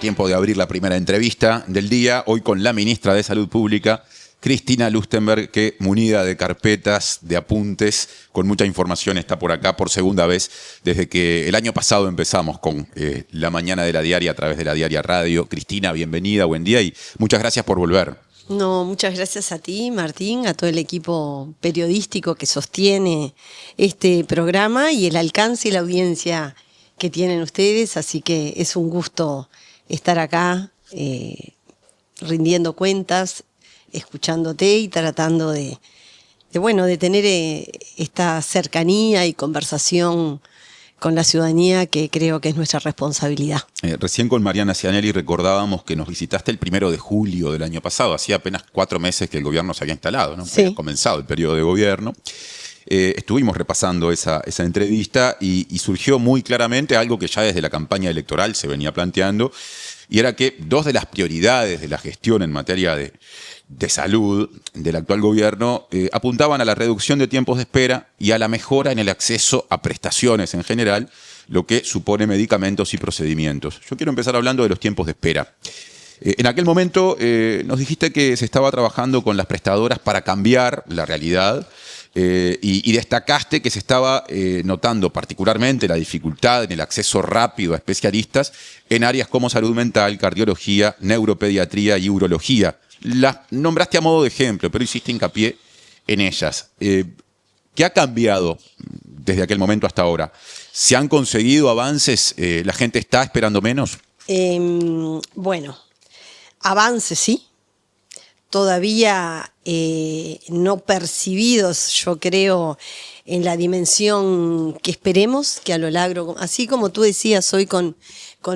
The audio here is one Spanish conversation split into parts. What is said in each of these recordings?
Tiempo de abrir la primera entrevista del día, hoy con la ministra de Salud Pública, Cristina Lustenberg, que munida de carpetas, de apuntes, con mucha información, está por acá por segunda vez desde que el año pasado empezamos con la mañana de la diaria a través de la Diaria Radio. Cristina, bienvenida, buen día y muchas gracias por volver. No, muchas gracias a ti, Martín, a todo el equipo periodístico que sostiene este programa y el alcance y la audiencia que tienen ustedes, así que es un gusto estar acá rindiendo cuentas, escuchándote y tratando de tener esta cercanía y conversación con la ciudadanía, que creo que es nuestra responsabilidad. Recién con Mariana Cianelli recordábamos que nos visitaste el 1 de julio del año pasado, hacía apenas 4 meses que el gobierno se había instalado, ¿no? Sí. Había comenzado el periodo de gobierno. Estuvimos repasando esa entrevista y surgió muy claramente algo que ya desde la campaña electoral se venía planteando, y era que 2 de las prioridades de la gestión en materia de salud del actual gobierno apuntaban a la reducción de tiempos de espera y a la mejora en el acceso a prestaciones en general, lo que supone medicamentos y procedimientos. Yo quiero empezar hablando de los tiempos de espera. En aquel momento nos dijiste que se estaba trabajando con las prestadoras para cambiar la realidad y destacaste que se estaba notando particularmente la dificultad en el acceso rápido a especialistas en áreas como salud mental, cardiología, neuropediatría y urología. Las nombraste a modo de ejemplo, pero hiciste hincapié en ellas. ¿Qué ha cambiado desde aquel momento hasta ahora? ¿Se han conseguido avances? ¿La gente está esperando menos? Bueno, avances sí. Todavía no percibidos, yo creo, en la dimensión que esperemos, que a lo largo, así como tú decías hoy con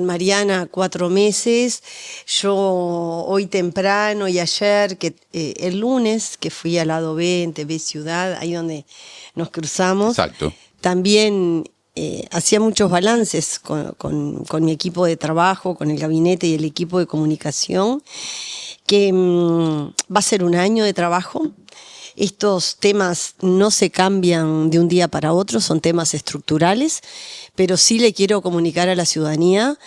Mariana, 4 meses, yo hoy temprano y ayer, el lunes, que fui al lado B, en TV Ciudad, ahí donde nos cruzamos. Exacto. También hacía muchos balances con mi equipo de trabajo, con el gabinete y el equipo de comunicación, que va a ser un año de trabajo. Estos temas no se cambian de un día para otro, son temas estructurales, pero sí le quiero comunicar a la ciudadanía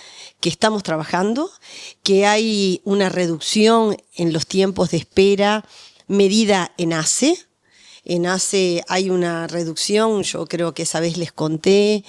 que estamos trabajando, que hay una reducción en los tiempos de espera medida en ACE. En ACE hay una reducción, yo creo que esa vez les conté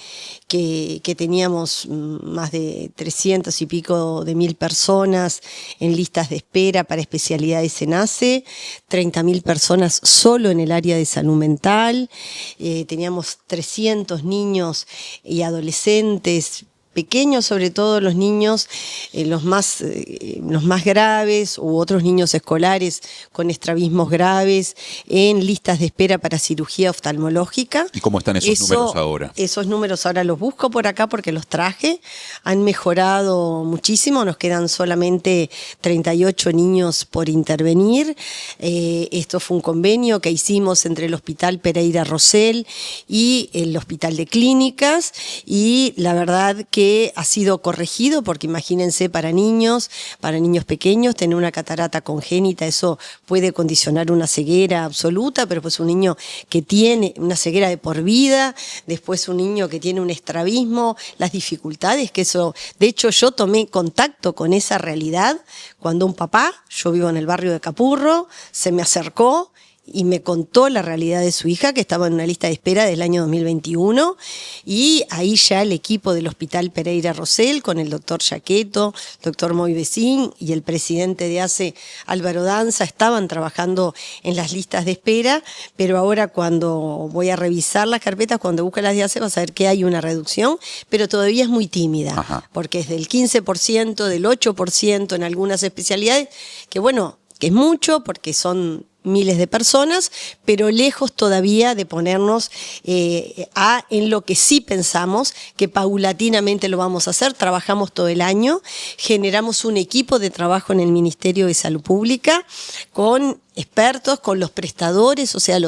que teníamos más de 300 y pico de mil personas en listas de espera para especialidades en ACE, 30.000 personas solo en el área de salud mental, teníamos 300 niños y adolescentes, pequeños, sobre todo los niños, los más graves, u otros niños escolares con estrabismos graves, en listas de espera para cirugía oftalmológica. ¿Y cómo están esos números ahora? Esos números ahora los busco por acá porque los traje. Han mejorado muchísimo, nos quedan solamente 38 niños por intervenir. Esto fue un convenio que hicimos entre el Hospital Pereira Rosell y el Hospital de Clínicas, y la verdad que ha sido corregido, porque imagínense, para niños pequeños, tener una catarata congénita, eso puede condicionar una ceguera absoluta, pero pues un niño que tiene una ceguera de por vida, después un niño que tiene un estrabismo, las dificultades que eso... De hecho, yo tomé contacto con esa realidad cuando un papá, yo vivo en el barrio de Capurro, se me acercó y me contó la realidad de su hija, que estaba en una lista de espera del año 2021, y ahí ya el equipo del Hospital Pereira Rosell, con el doctor Yaqueto, doctor Moy Becín y el presidente de ACE, Álvaro Danza, estaban trabajando en las listas de espera, pero ahora cuando voy a revisar las carpetas, cuando busque las de ACE, vas a ver que hay una reducción, pero todavía es muy tímida. Ajá. Porque es del 15%, del 8% en algunas especialidades, que bueno, que es mucho, porque son miles de personas, pero lejos todavía de ponernos en lo que sí pensamos, que paulatinamente lo vamos a hacer. Trabajamos todo el año, generamos un equipo de trabajo en el Ministerio de Salud Pública con expertos, con los prestadores, o sea,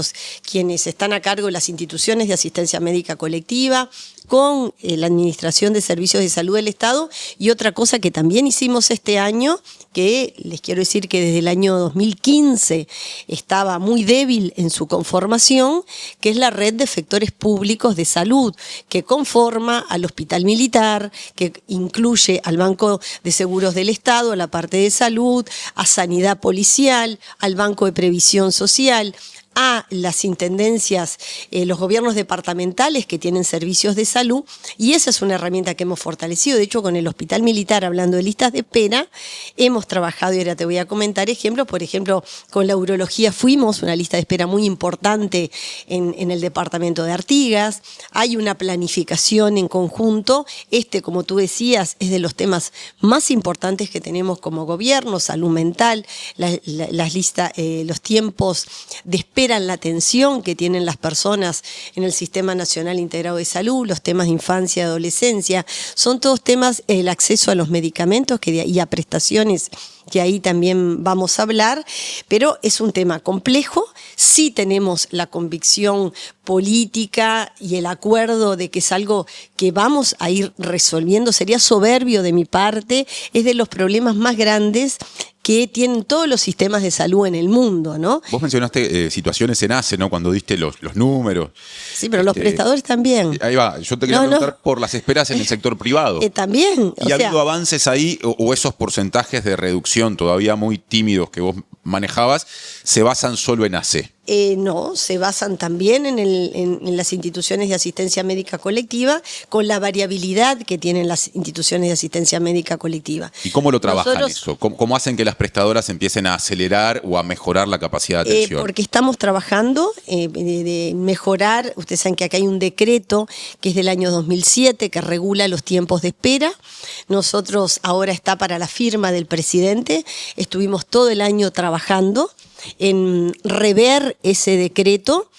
quienes están a cargo de las instituciones de asistencia médica colectiva, con la Administración de Servicios de Salud del Estado. Y otra cosa que también hicimos este año, que les quiero decir que desde el año 2015 estaba muy débil en su conformación, que es la red de efectores públicos de salud, que conforma al Hospital Militar, que incluye al Banco de Seguros del Estado, a la parte de salud, a Sanidad Policial, al Banco de Previsión Social, a las intendencias, los gobiernos departamentales que tienen servicios de salud, y esa es una herramienta que hemos fortalecido. De hecho, con el Hospital Militar, hablando de listas de espera, hemos trabajado, y ahora te voy a comentar ejemplos. Por ejemplo, con la urología fuimos una lista de espera muy importante en el departamento de Artigas. Hay una planificación en conjunto. Como tú decías, es de los temas más importantes que tenemos como gobierno: salud mental, las listas, los tiempos de espera, la atención que tienen las personas en el Sistema Nacional Integrado de Salud, los temas de infancia y adolescencia, son todos temas, el acceso a los medicamentos y a prestaciones, que ahí también vamos a hablar, pero es un tema complejo. Sí tenemos la convicción política y el acuerdo de que es algo que vamos a ir resolviendo. Sería soberbio de mi parte, es de los problemas más grandes que tienen todos los sistemas de salud en el mundo, ¿no? Vos mencionaste situaciones en ACE, ¿no? Cuando diste los números. Sí, pero los prestadores también. Ahí va, yo te quería preguntar por las esperas en el sector privado. También. ¿Y ha habido avances ahí o esos porcentajes de reducción todavía muy tímidos que vos manejabas se basan solo en ACE? No, se basan también en las instituciones de asistencia médica colectiva, con la variabilidad que tienen las instituciones de asistencia médica colectiva. ¿Y cómo lo trabajan eso? ¿Cómo hacen que las prestadoras empiecen a acelerar o a mejorar la capacidad de atención? Porque estamos trabajando de mejorar. Ustedes saben que acá hay un decreto que es del año 2007 que regula los tiempos de espera. Nosotros, ahora está para la firma del presidente, estuvimos todo el año trabajando en rever ese decreto,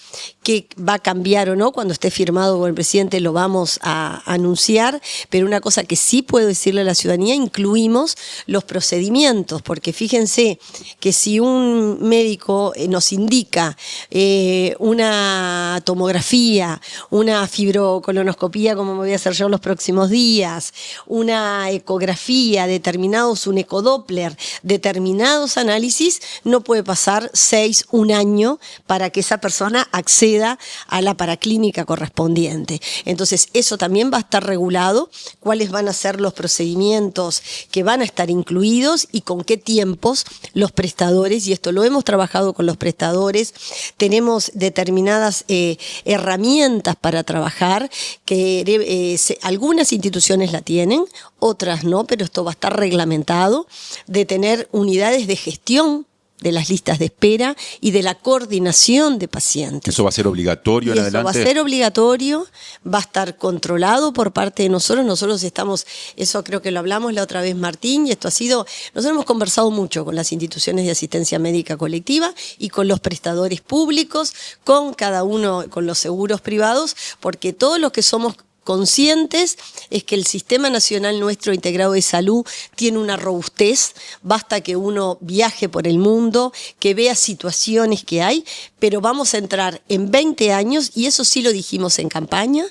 que va a cambiar o no, cuando esté firmado por el presidente lo vamos a anunciar, pero una cosa que sí puedo decirle a la ciudadanía: incluimos los procedimientos, porque fíjense que si un médico nos indica una tomografía, una fibrocolonoscopía, como me voy a hacer yo los próximos días, una ecografía, un ecodoppler, determinados análisis, no puede pasar un año para que esa persona acceda a la paraclínica correspondiente. Entonces, eso también va a estar regulado, cuáles van a ser los procedimientos que van a estar incluidos y con qué tiempos los prestadores, y esto lo hemos trabajado con los prestadores. Tenemos determinadas herramientas para trabajar, que algunas instituciones la tienen, otras no, pero esto va a estar reglamentado, de tener unidades de gestión de las listas de espera y de la coordinación de pacientes. ¿Eso va a ser obligatorio en adelante? Eso va a ser obligatorio, va a estar controlado por parte de nosotros. Nosotros estamos, eso creo que lo hablamos la otra vez, Martín, y esto ha sido, nosotros hemos conversado mucho con las instituciones de asistencia médica colectiva y con los prestadores públicos, con cada uno, con los seguros privados, porque todos los que somos conscientes es que el Sistema Nacional nuestro integrado de salud tiene una robustez. Basta que uno viaje por el mundo, que vea situaciones que hay, pero vamos a entrar en 20 años, y eso sí lo dijimos en campaña,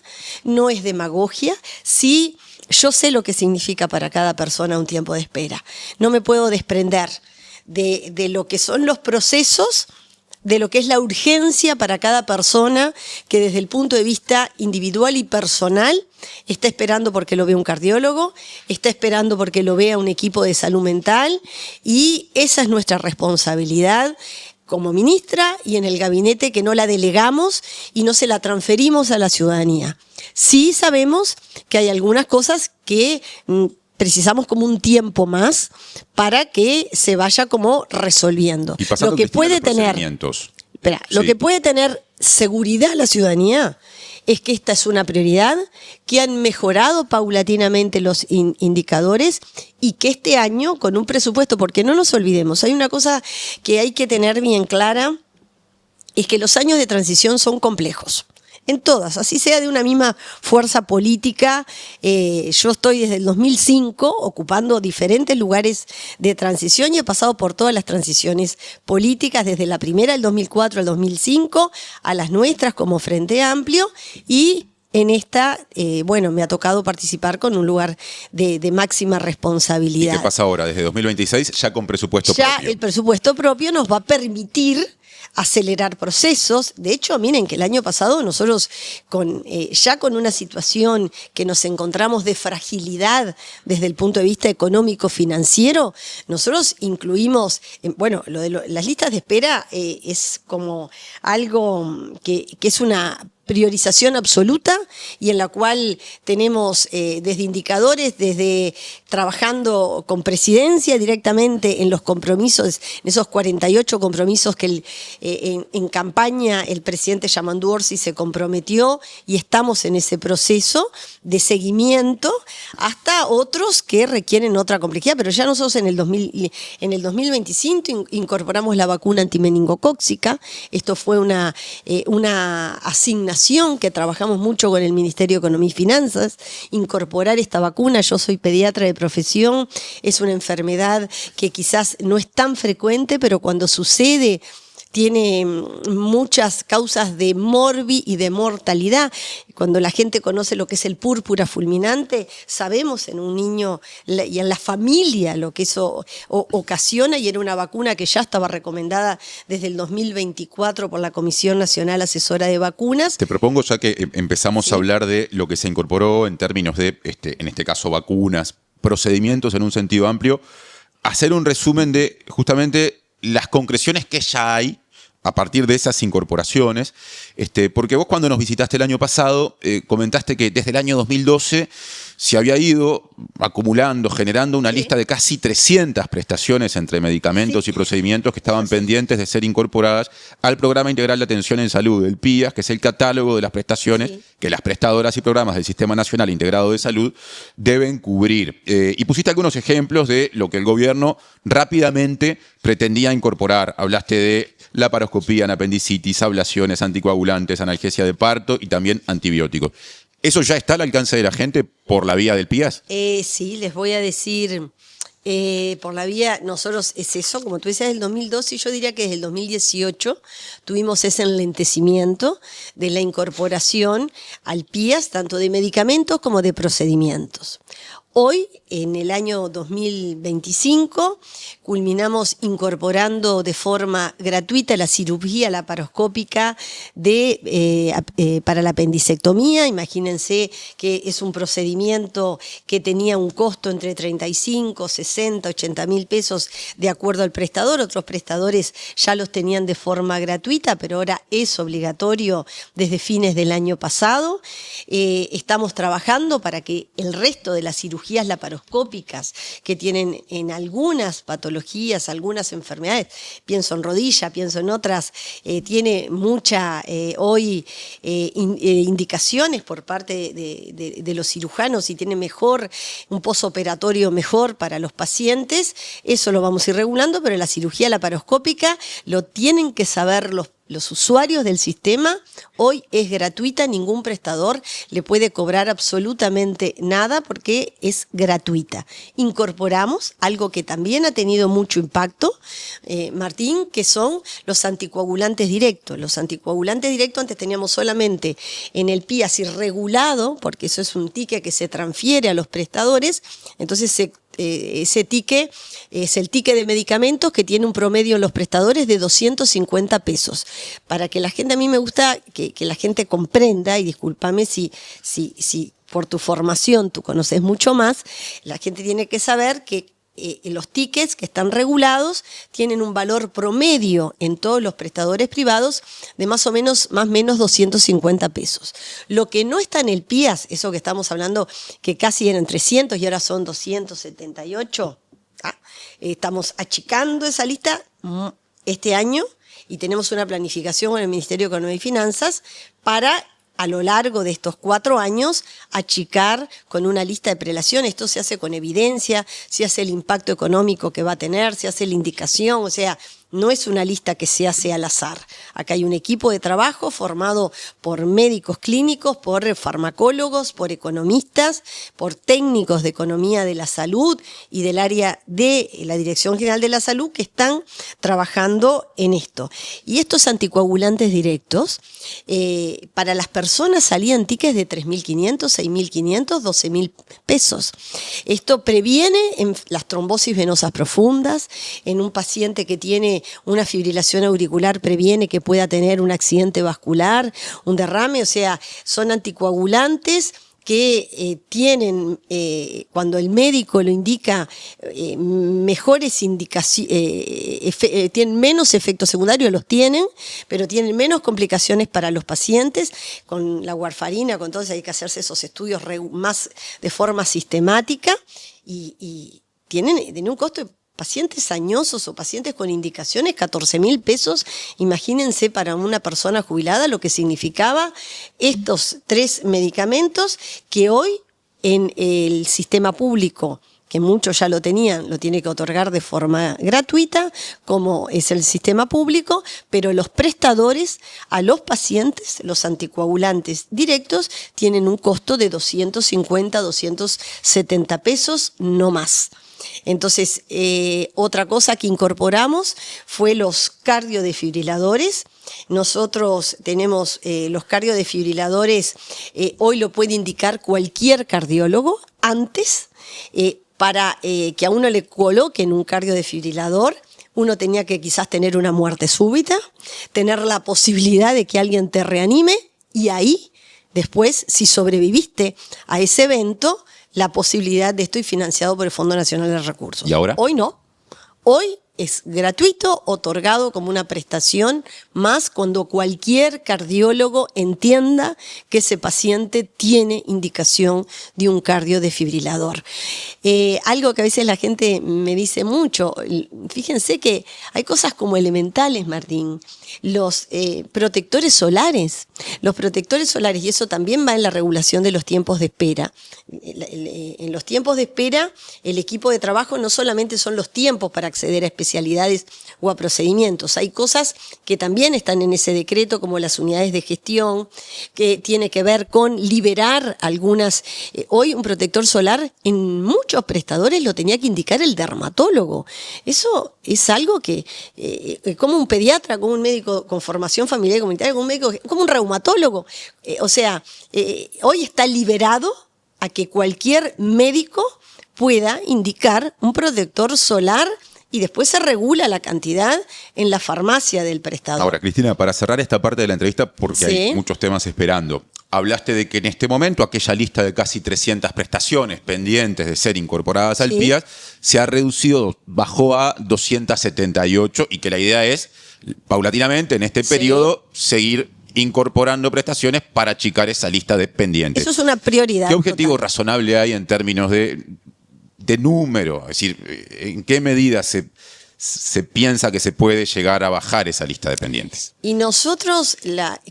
no es demagogia. Sí, yo sé lo que significa para cada persona un tiempo de espera. No me puedo desprender de lo que son los procesos, de lo que es la urgencia para cada persona, que desde el punto de vista individual y personal está esperando porque lo vea un cardiólogo, está esperando porque lo vea un equipo de salud mental, y esa es nuestra responsabilidad como ministra y en el gabinete, que no la delegamos y no se la transferimos a la ciudadanía. Sí sabemos que hay algunas cosas que precisamos como un tiempo más para que se vaya como resolviendo. Y pasando lo que puede tener, lo que puede tener seguridad la ciudadanía es que esta es una prioridad, que han mejorado paulatinamente los indicadores, y que este año con un presupuesto, porque no nos olvidemos, hay una cosa que hay que tener bien clara, es que los años de transición son complejos. En todas, así sea de una misma fuerza política. Yo estoy desde el 2005 ocupando diferentes lugares de transición y he pasado por todas las transiciones políticas, desde la primera del 2004 al 2005, a las nuestras como Frente Amplio, y en esta, bueno, me ha tocado participar con un lugar de máxima ¿Y responsabilidad. qué pasa ahora? Desde 2026 ya con presupuesto Ya propio. el presupuesto propio nos va a permitir acelerar procesos. De hecho, miren que el año pasado nosotros ya con una situación que nos encontramos de fragilidad desde el punto de vista económico-financiero, nosotros incluimos, bueno, lo de las listas de espera es como algo que es una priorización absoluta y en la cual tenemos desde indicadores, desde trabajando con presidencia directamente en los compromisos, en esos 48 compromisos que en campaña el presidente Yamandu Orsi se comprometió y estamos en ese proceso de seguimiento, hasta otros que requieren otra complejidad, pero ya nosotros en el 2025 incorporamos la vacuna antimeningocóxica. Esto fue una asignación que trabajamos mucho con el Ministerio de Economía y Finanzas, incorporar esta vacuna. Yo soy pediatra de profesión, es una enfermedad que quizás no es tan frecuente, pero cuando sucede tiene muchas causas de morbi y de mortalidad. Cuando la gente conoce lo que es el púrpura fulminante, sabemos en un niño y en la familia lo que eso ocasiona, y era una vacuna que ya estaba recomendada desde el 2024 por la Comisión Nacional Asesora de Vacunas. Te propongo, ya que empezamos a hablar de lo que se incorporó en términos de, en este caso, vacunas, procedimientos en un sentido amplio, hacer un resumen de justamente las concreciones que ya hay a partir de esas incorporaciones, porque vos cuando nos visitaste el año pasado comentaste que desde el año 2012 se había ido acumulando, generando una lista de casi 300 prestaciones entre medicamentos y procedimientos que estaban pendientes de ser incorporadas al Programa Integral de Atención en Salud, el PIAS, que es el catálogo de las prestaciones que las prestadoras y programas del Sistema Nacional Integrado de Salud deben cubrir. Y pusiste algunos ejemplos de lo que el gobierno rápidamente pretendía incorporar. Hablaste de laparoscopía en apendicitis, ablaciones, anticoagulantes, analgesia de parto y también antibióticos. ¿Eso ya está al alcance de la gente por la vía del PIAS? Sí, les voy a decir, por la vía, nosotros es eso, como tú decías, del 2012, y yo diría que desde el 2018 tuvimos ese enlentecimiento de la incorporación al PIAS, tanto de medicamentos como de procedimientos. Hoy, en el año 2025, culminamos incorporando de forma gratuita la cirugía laparoscópica para la apendicectomía. Imagínense que es un procedimiento que tenía un costo entre 35, 60, 80 mil pesos de acuerdo al prestador. Otros prestadores ya los tenían de forma gratuita, pero ahora es obligatorio desde fines del año pasado. Estamos trabajando para que el resto de las cirugías laparoscópicas que tienen en algunas patologías, algunas enfermedades, pienso en rodilla, pienso en otras, tiene mucha hoy indicaciones por parte de los cirujanos y tiene un posoperatorio mejor para los pacientes. Eso lo vamos a ir regulando, pero la cirugía laparoscópica lo tienen que saber los usuarios del sistema. Hoy es gratuita, ningún prestador le puede cobrar absolutamente nada porque es gratuita. Incorporamos algo que también ha tenido mucho impacto, Martín, que son los anticoagulantes directos. Los anticoagulantes directos antes teníamos solamente en el PIAS irregulado, porque eso es un ticket que se transfiere a los prestadores, entonces ese ticket es el ticket de medicamentos que tiene un promedio en los prestadores de 250 pesos. Para que la gente, a mí me gusta que la gente comprenda, y discúlpame si por tu formación tú conoces mucho más, la gente tiene que saber que los tickets que están regulados tienen un valor promedio en todos los prestadores privados de más o menos 250 pesos. Lo que no está en el PIAS, eso que estamos hablando que casi eran 300 y ahora son 278, estamos achicando esa lista este año y tenemos una planificación con el Ministerio de Economía y Finanzas para a lo largo de estos 4 años, achicar con una lista de prelación. Esto se hace con evidencia, se hace el impacto económico que va a tener, se hace la indicación, o sea, no es una lista que se hace al azar. Acá hay un equipo de trabajo formado por médicos clínicos, por farmacólogos, por economistas, por técnicos de economía de la salud y del área de la Dirección General de la Salud que están trabajando en esto. Y estos anticoagulantes directos, para las personas salían tickets de 3.500, 6.500, 12.000 pesos. Esto previene en las trombosis venosas profundas, en un paciente que tiene una fibrilación auricular previene que pueda tener un accidente vascular, un derrame, o sea, son anticoagulantes que tienen, cuando el médico lo indica, mejores indicaciones, tienen menos efectos secundarios, los tienen, pero tienen menos complicaciones para los pacientes. Con la warfarina, con todo eso hay que hacerse esos estudios más de forma sistemática y tienen un costo de pacientes añosos o pacientes con indicaciones, 14.000 pesos, imagínense para una persona jubilada lo que significaba estos 3 medicamentos que hoy en el sistema público, que muchos ya lo tenían, lo tiene que otorgar de forma gratuita, como es el sistema público, pero los prestadores a los pacientes, los anticoagulantes directos, tienen un costo de 250, 270 pesos, no más. Entonces, otra cosa que incorporamos fue los cardiodefibriladores. Nosotros tenemos los cardiodefibriladores, hoy lo puede indicar cualquier cardiólogo antes, para que a uno le coloquen un cardiodefibrilador. Uno tenía que quizás tener una muerte súbita, tener la posibilidad de que alguien te reanime y ahí, después, si sobreviviste a ese evento, la posibilidad de esto y financiado por el Fondo Nacional de Recursos. ¿Y ahora? Hoy no. Hoy es gratuito, otorgado como una prestación más cuando cualquier cardiólogo entienda que ese paciente tiene indicación de un cardiodefibrilador. Algo que a veces la gente me dice mucho, fíjense que hay cosas como elementales, Martín, los protectores solares, y eso también va en la regulación de los tiempos de espera. En los tiempos de espera, el equipo de trabajo no solamente son los tiempos para acceder a especialidades o a procedimientos, hay cosas que también están en ese decreto, como las unidades de gestión, que tiene que ver con liberar algunas. Hoy un protector solar en muchos prestadores lo tenía que indicar el dermatólogo. Eso es algo que, como un pediatra, como un médico con formación familiar y comunitaria, como un reumatólogo. Hoy está liberado a que cualquier médico pueda indicar un protector solar y después se regula la cantidad en la farmacia del prestador. Ahora, Cristina, para cerrar esta parte de la entrevista, porque hay muchos temas esperando, hablaste de que en este momento aquella lista de casi 300 prestaciones pendientes de ser incorporadas al PIAS se ha reducido, bajó a 278 y que la idea es, paulatinamente, en este periodo, seguir incorporando prestaciones para achicar esa lista de pendientes. Eso es una prioridad. ¿Qué objetivo razonable hay en términos de número? Es decir, ¿en qué medida se piensa que se puede llegar a bajar esa lista de pendientes? Y nosotros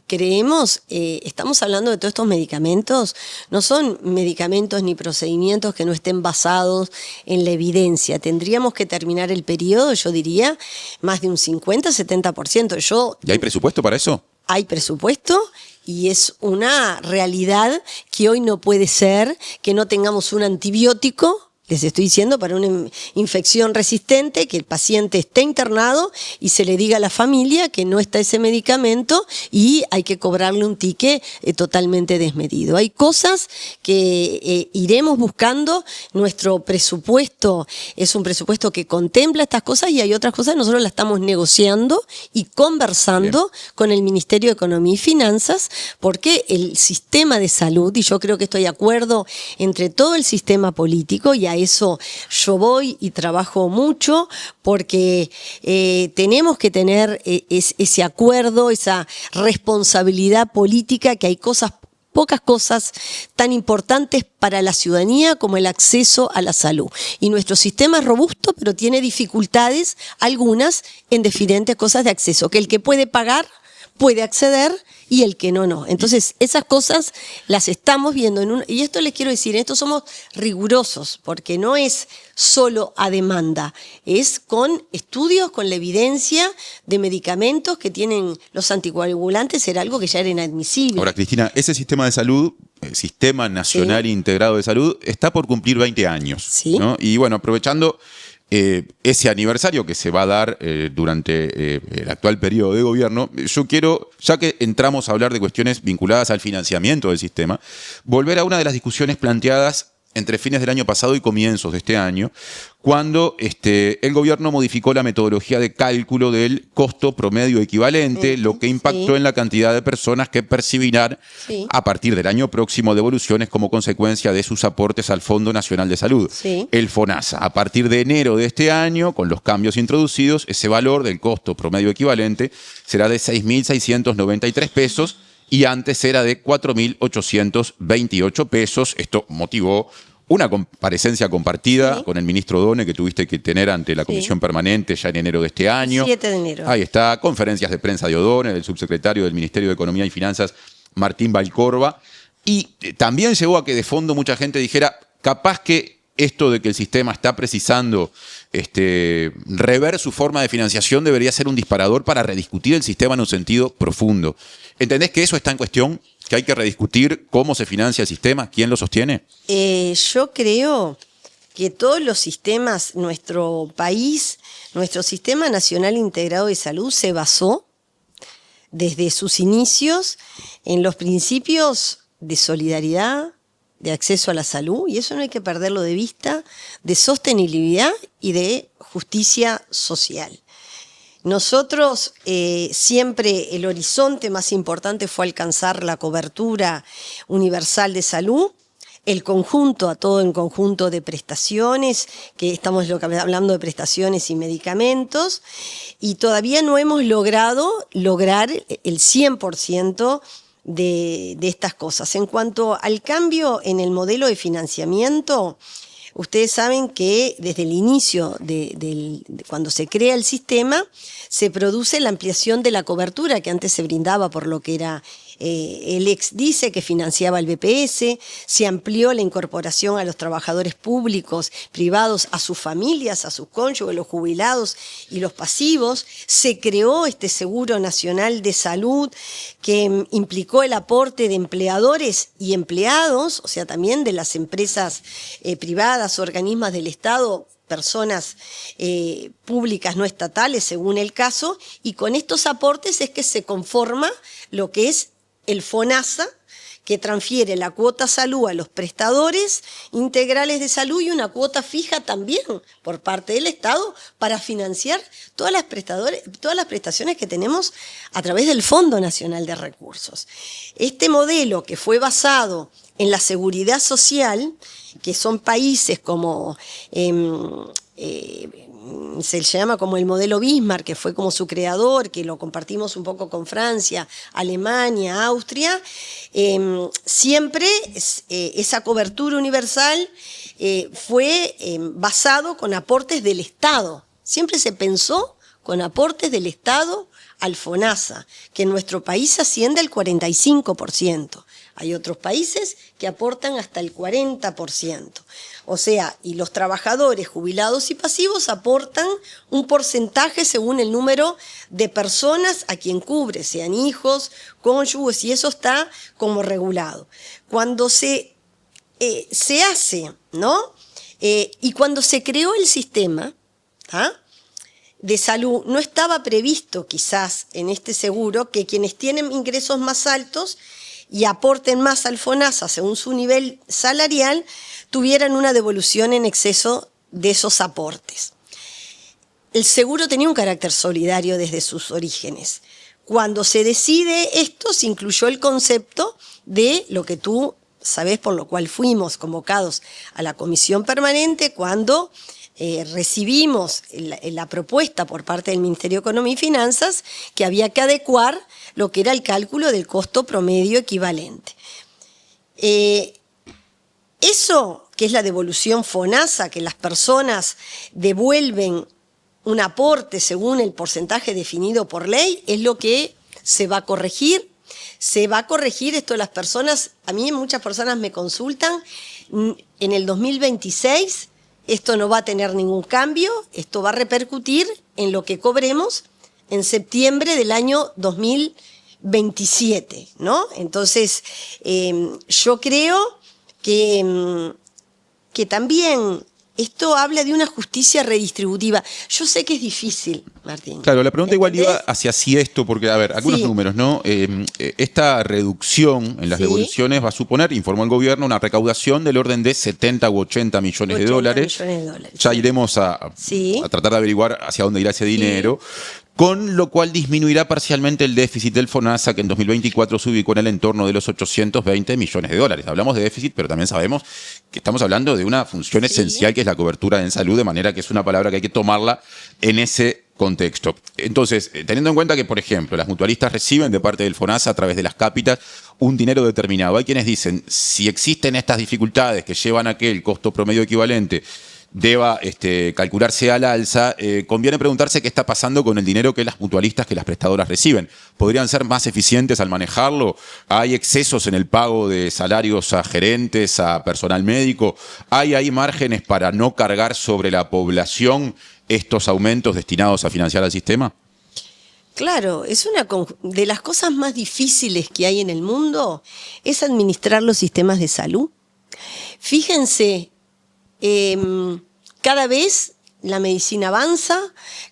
creemos, estamos hablando de todos estos medicamentos, no son medicamentos ni procedimientos que no estén basados en la evidencia. Tendríamos que terminar el periodo, yo diría, más de un 50-70%. ¿Y hay presupuesto para eso? Hay presupuesto y es una realidad que hoy no puede ser que no tengamos un antibiótico. Les estoy diciendo, para una infección resistente, que el paciente esté internado y se le diga a la familia que no está ese medicamento y hay que cobrarle un ticket totalmente desmedido. Hay cosas que iremos buscando. Nuestro presupuesto es un presupuesto que contempla estas cosas y hay otras cosas que nosotros las estamos negociando y conversando con el Ministerio de Economía y Finanzas, porque el sistema de salud, y yo creo que estoy de acuerdo entre todo el sistema político, y a eso yo voy y trabajo mucho, porque tenemos que tener ese acuerdo, esa responsabilidad política, que hay pocas cosas tan importantes para la ciudadanía como el acceso a la salud. Y nuestro sistema es robusto, pero tiene dificultades, algunas, en diferentes cosas de acceso, que el que puede pagar puede acceder y el que no, no. Entonces, esas cosas las estamos viendo y esto les quiero decir, en esto somos rigurosos, porque no es solo a demanda, es con estudios, con la evidencia de medicamentos que tienen los anticoagulantes, era algo que ya era inadmisible. Ahora, Cristina, ese sistema de salud, el Sistema Nacional Integrado de Salud, está por cumplir 20 años. Sí. ¿No? Y bueno, aprovechando ese aniversario que se va a dar durante el actual periodo de gobierno, yo quiero, ya que entramos a hablar de cuestiones vinculadas al financiamiento del sistema, volver a una de las discusiones planteadas entre fines del año pasado y comienzos de este año, cuando el gobierno modificó la metodología de cálculo del costo promedio equivalente, lo que impactó en la cantidad de personas que percibirán a partir del año próximo devoluciones como consecuencia de sus aportes al Fondo Nacional de Salud, el FONASA. A partir de enero de este año, con los cambios introducidos, ese valor del costo promedio equivalente será de 6.693 pesos, y antes era de 4.828 pesos. Esto motivó una comparecencia compartida con el ministro Done que tuviste que tener ante la Comisión Permanente ya en enero de este año. 7 de enero. Ahí está, conferencias de prensa de O'Donnell, del subsecretario del Ministerio de Economía y Finanzas, Martín Valcorba. Y también llegó a que de fondo mucha gente dijera, capaz que esto de que el sistema está precisando rever su forma de financiación debería ser un disparador para rediscutir el sistema en un sentido profundo. ¿Entendés que eso está en cuestión? ¿Que hay que rediscutir cómo se financia el sistema? ¿Quién lo sostiene? Yo creo que todos los sistemas, nuestro país, nuestro Sistema Nacional Integrado de Salud se basó desde sus inicios en los principios de solidaridad, de acceso a la salud, y eso no hay que perderlo de vista, de sostenibilidad y de justicia social. Nosotros siempre el horizonte más importante fue alcanzar la cobertura universal de salud, el conjunto, a todo en conjunto de prestaciones, que estamos hablando de prestaciones y medicamentos, y todavía no hemos lograr el 100% de estas cosas. En cuanto al cambio en el modelo de financiamiento, ustedes saben que desde el inicio de cuando se crea el sistema, se produce la ampliación de la cobertura que antes se brindaba por lo que era el ex-DICE, que financiaba el BPS, se amplió la incorporación a los trabajadores públicos, privados, a sus familias, a sus cónyuges, los jubilados y los pasivos, se creó este Seguro Nacional de Salud que implicó el aporte de empleadores y empleados, o sea, también de las empresas privadas, organismos del Estado, personas públicas no estatales según el caso, y con estos aportes es que se conforma lo que es el FONASA, que transfiere la cuota salud a los prestadores integrales de salud y una cuota fija también por parte del Estado para financiar todas las prestaciones que tenemos a través del Fondo Nacional de Recursos. Este modelo, que fue basado en la seguridad social, que son países como se llama como el modelo Bismarck, que fue como su creador, que lo compartimos un poco con Francia, Alemania, Austria, siempre esa cobertura universal fue basado con aportes del Estado. Siempre se pensó con aportes del Estado al FONASA, que en nuestro país asciende al 45%. Hay otros países que aportan hasta el 40%. O sea, y los trabajadores jubilados y pasivos aportan un porcentaje según el número de personas a quien cubre, sean hijos, cónyuges, y eso está como regulado. Cuando se hace, ¿no? Y cuando se creó el sistema de salud, no estaba previsto quizás en este seguro que quienes tienen ingresos más altos y aporten más al FONASA según su nivel salarial, tuvieran una devolución en exceso de esos aportes. El seguro tenía un carácter solidario desde sus orígenes. Cuando se decide esto, se incluyó el concepto de lo que tú sabés, por lo cual fuimos convocados a la Comisión Permanente cuando recibimos la propuesta por parte del Ministerio de Economía y Finanzas que había que adecuar lo que era el cálculo del costo promedio equivalente. Eso, que es la devolución FONASA, que las personas devuelven un aporte según el porcentaje definido por ley, es lo que se va a corregir. se va a corregir esto. Las personas, a mí muchas personas me consultan, en el 2026 esto no va a tener ningún cambio, esto va a repercutir en lo que cobremos en septiembre del año 2027, ¿no? Entonces, yo creo que también esto habla de una justicia redistributiva. Yo sé que es difícil, Martín. Claro, la pregunta igual ¿Entendés? iba hacia si esto, porque, a ver, algunos Sí. números, ¿no? Esta reducción en las Sí. devoluciones va a suponer, informó el gobierno, una recaudación del orden de 70 u 80 millones de 80 dólares. millones de dólares, Ya sí. iremos a Sí. tratar de averiguar hacia dónde irá ese dinero. Con lo cual disminuirá parcialmente el déficit del FONASA, que en 2024 se ubicó en el entorno de los 820 millones de dólares. Hablamos de déficit, pero también sabemos que estamos hablando de una función esencial, que es la cobertura en salud, de manera que es una palabra que hay que tomarla en ese contexto. Entonces, teniendo en cuenta que, por ejemplo, las mutualistas reciben de parte del FONASA a través de las cápitas un dinero determinado. Hay quienes dicen, si existen estas dificultades que llevan a que el costo promedio equivalente deba calcularse al alza, conviene preguntarse qué está pasando con el dinero que las mutualistas, que las prestadoras reciben. ¿Podrían ser más eficientes al manejarlo? ¿Hay excesos en el pago de salarios a gerentes, a personal médico? ¿Hay márgenes para no cargar sobre la población estos aumentos destinados a financiar al sistema? Claro, es una de las cosas más difíciles que hay en el mundo, es administrar los sistemas de salud. Fíjense, cada vez la medicina avanza,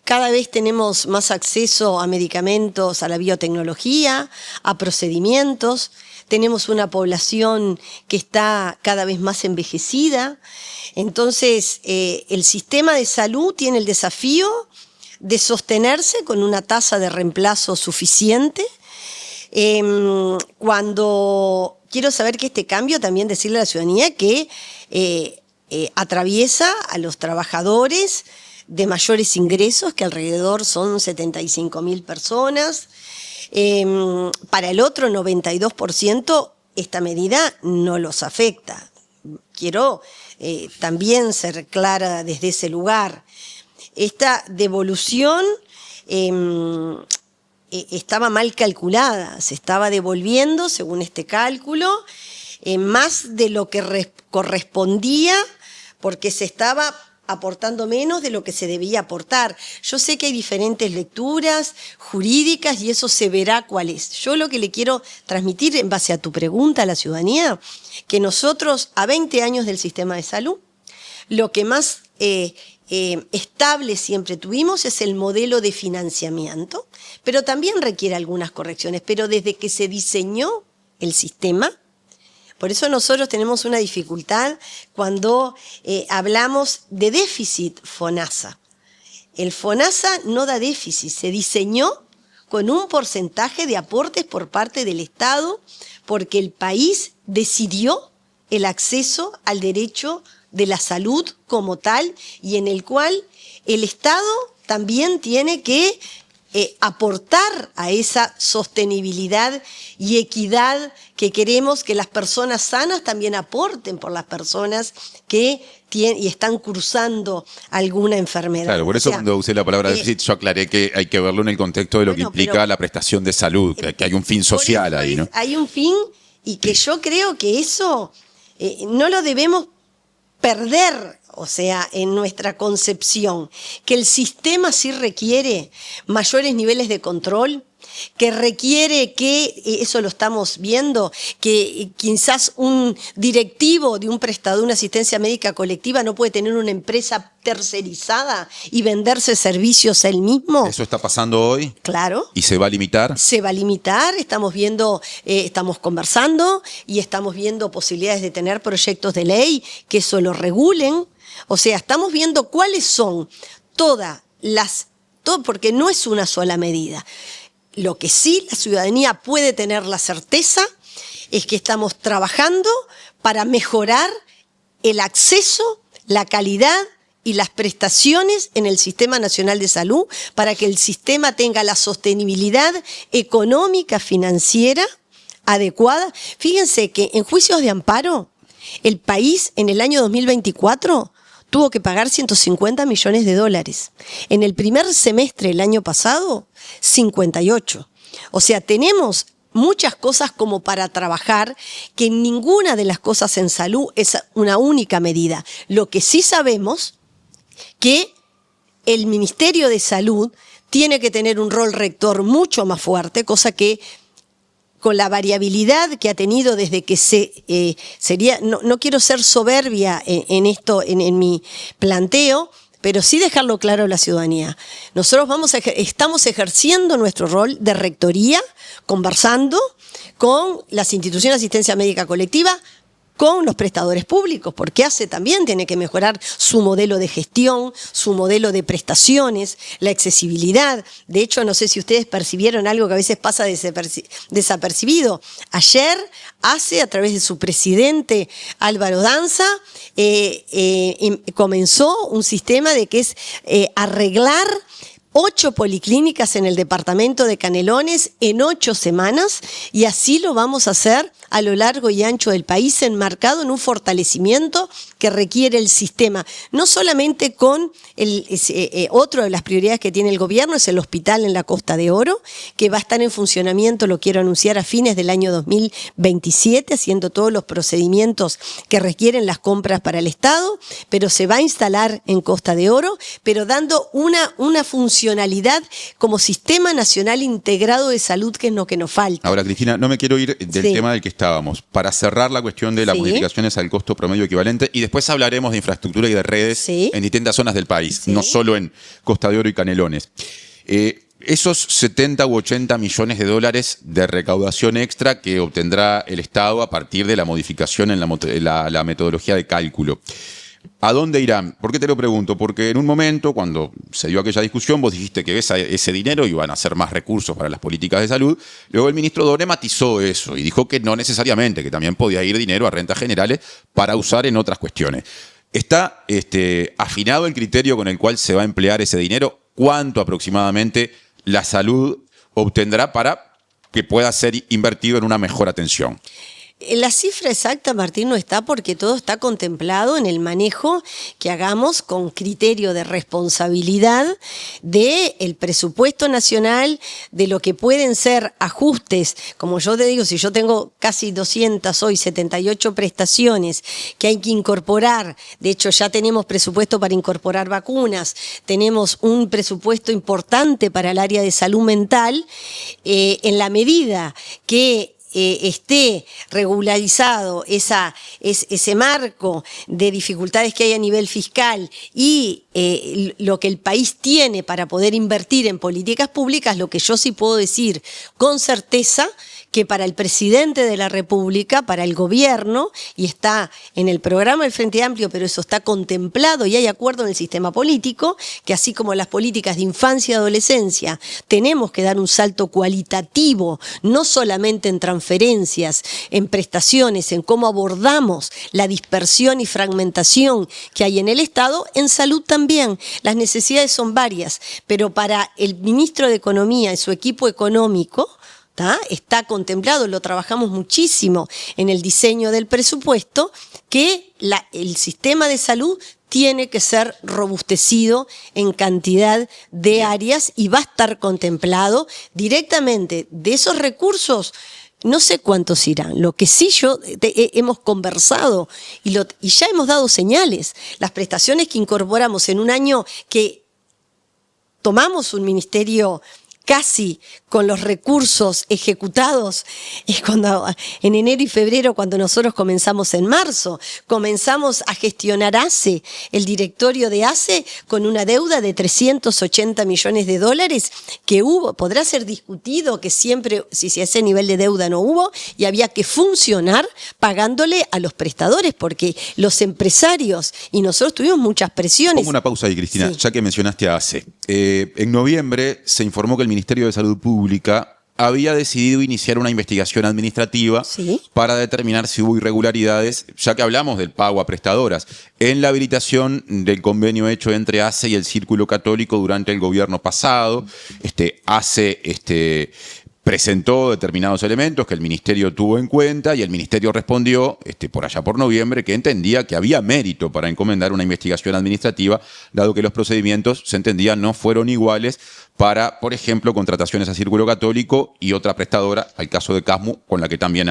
cada vez tenemos más acceso a medicamentos, a la biotecnología, a procedimientos, tenemos una población que está cada vez más envejecida. Entonces, el sistema de salud tiene el desafío de sostenerse con una tasa de reemplazo suficiente. Cuando quiero saber que este cambio, también decirle a la ciudadanía que atraviesa a los trabajadores de mayores ingresos, que alrededor son 75.000 personas. Para el otro 92% esta medida no los afecta. Quiero también ser clara desde ese lugar. Esta devolución estaba mal calculada, se estaba devolviendo, según este cálculo, más de lo que correspondía, porque se estaba aportando menos de lo que se debía aportar. Yo sé que hay diferentes lecturas jurídicas y eso se verá cuál es. Yo lo que le quiero transmitir en base a tu pregunta a la ciudadanía, que nosotros a 20 años del sistema de salud, lo que más estable siempre tuvimos es el modelo de financiamiento, pero también requiere algunas correcciones. Pero desde que se diseñó el sistema, por eso nosotros tenemos una dificultad cuando hablamos de déficit FONASA. El FONASA no da déficit, se diseñó con un porcentaje de aportes por parte del Estado porque el país decidió el acceso al derecho de la salud como tal y en el cual el Estado también tiene que aportar a esa sostenibilidad y equidad que queremos que las personas sanas también aporten por las personas que tienen y están cursando alguna enfermedad. Claro, por eso cuando usé la palabra déficit yo aclaré que hay que verlo en el contexto de lo que implica la prestación de salud, que hay un fin social ahí, ¿no? Hay un fin y que yo creo que eso no lo debemos perder, o sea, en nuestra concepción, que el sistema sí requiere mayores niveles de control, que requiere que, eso lo estamos viendo, que quizás un directivo de un prestador de una asistencia médica colectiva no puede tener una empresa tercerizada y venderse servicios él mismo. ¿Eso está pasando hoy? Claro. ¿Y se va a limitar? Se va a limitar, estamos viendo, estamos conversando y estamos viendo posibilidades de tener proyectos de ley que eso lo regulen. O sea, estamos viendo cuáles son porque no es una sola medida. Lo que sí la ciudadanía puede tener la certeza es que estamos trabajando para mejorar el acceso, la calidad y las prestaciones en el Sistema Nacional de Salud para que el sistema tenga la sostenibilidad económica, financiera adecuada. Fíjense que en juicios de amparo, el país en el año 2024 tuvo que pagar 150 millones de dólares. En el primer semestre del año pasado, 58. O sea, tenemos muchas cosas como para trabajar, que ninguna de las cosas en salud es una única medida. Lo que sí sabemos que el Ministerio de Salud tiene que tener un rol rector mucho más fuerte, cosa que con la variabilidad que ha tenido desde que no quiero ser soberbia en esto, en mi planteo, pero sí dejarlo claro a la ciudadanía. Nosotros estamos ejerciendo nuestro rol de rectoría, conversando con las instituciones de asistencia médica colectiva, con los prestadores públicos, porque ACE también tiene que mejorar su modelo de gestión, su modelo de prestaciones, la accesibilidad. De hecho, no sé si ustedes percibieron algo que a veces pasa desapercibido. Ayer, ACE, a través de su presidente Álvaro Danza, comenzó un sistema de que es arreglar 8 policlínicas en el departamento de Canelones en 8 semanas, y así lo vamos a hacer a lo largo y ancho del país, enmarcado en un fortalecimiento que requiere el sistema. No solamente con otro de las prioridades que tiene el gobierno es el hospital en la Costa de Oro, que va a estar en funcionamiento, lo quiero anunciar, a fines del año 2027, haciendo todos los procedimientos que requieren las compras para el Estado, pero se va a instalar en Costa de Oro, pero dando una funcionalidad como Sistema Nacional Integrado de Salud, que es lo que nos falta. Ahora, Cristina, no me quiero ir del tema del que estábamos, para cerrar la cuestión de las modificaciones al costo promedio equivalente, y después hablaremos de infraestructura y de redes en distintas zonas del país, no solo en Costa de Oro y Canelones. Esos 70 u 80 millones de dólares de recaudación extra que obtendrá el Estado a partir de la modificación en la metodología de cálculo, ¿a dónde irán? ¿Por qué te lo pregunto? Porque en un momento, cuando se dio aquella discusión, vos dijiste que ese dinero iban a ser más recursos para las políticas de salud. Luego el ministro Dore matizó eso y dijo que no necesariamente, que también podía ir dinero a rentas generales para usar en otras cuestiones. ¿Está afinado el criterio con el cual se va a emplear ese dinero? ¿Cuánto aproximadamente la salud obtendrá para que pueda ser invertido en una mejor atención? La cifra exacta, Martín, no está, porque todo está contemplado en el manejo que hagamos con criterio de responsabilidad del presupuesto nacional, de lo que pueden ser ajustes. Como yo te digo, si yo tengo casi 200 hoy, 78 prestaciones que hay que incorporar, de hecho ya tenemos presupuesto para incorporar vacunas, tenemos un presupuesto importante para el área de salud mental, en la medida que esté regularizado ese marco de dificultades que hay a nivel fiscal y lo que el país tiene para poder invertir en políticas públicas, lo que yo sí puedo decir con certeza, que para el presidente de la República, para el gobierno, y está en el programa del Frente Amplio, pero eso está contemplado y hay acuerdo en el sistema político, que así como las políticas de infancia y adolescencia, tenemos que dar un salto cualitativo, no solamente en transferencias, en prestaciones, en cómo abordamos la dispersión y fragmentación que hay en el Estado, en salud también. Las necesidades son varias, pero para el ministro de Economía y su equipo económico, está contemplado, lo trabajamos muchísimo en el diseño del presupuesto, que el sistema de salud tiene que ser robustecido en cantidad de áreas y va a estar contemplado directamente de esos recursos. No sé cuántos irán. Lo que sí hemos conversado y ya hemos dado señales. Las prestaciones que incorporamos en un año que tomamos un ministerio casi con los recursos ejecutados, es cuando en enero y febrero, cuando nosotros comenzamos en marzo, comenzamos a gestionar ACE, el directorio de ACE, con una deuda de 380 millones de dólares que podrá ser discutido que siempre, si ese nivel de deuda no hubo, y había que funcionar pagándole a los prestadores, porque los empresarios y nosotros tuvimos muchas presiones. Pongo una pausa ahí, Cristina, ya que mencionaste a ACE. En noviembre se informó que el Ministerio de Salud Pública había decidido iniciar una investigación administrativa para determinar si hubo irregularidades, ya que hablamos del pago a prestadoras, en la habilitación del convenio hecho entre ACE y el Círculo Católico durante el gobierno pasado. ACE presentó determinados elementos que el Ministerio tuvo en cuenta y el Ministerio respondió, por allá por noviembre, que entendía que había mérito para encomendar una investigación administrativa, dado que los procedimientos, se entendía, no fueron iguales para, por ejemplo, contrataciones a Círculo Católico y otra prestadora, al caso de Casmu, con la que también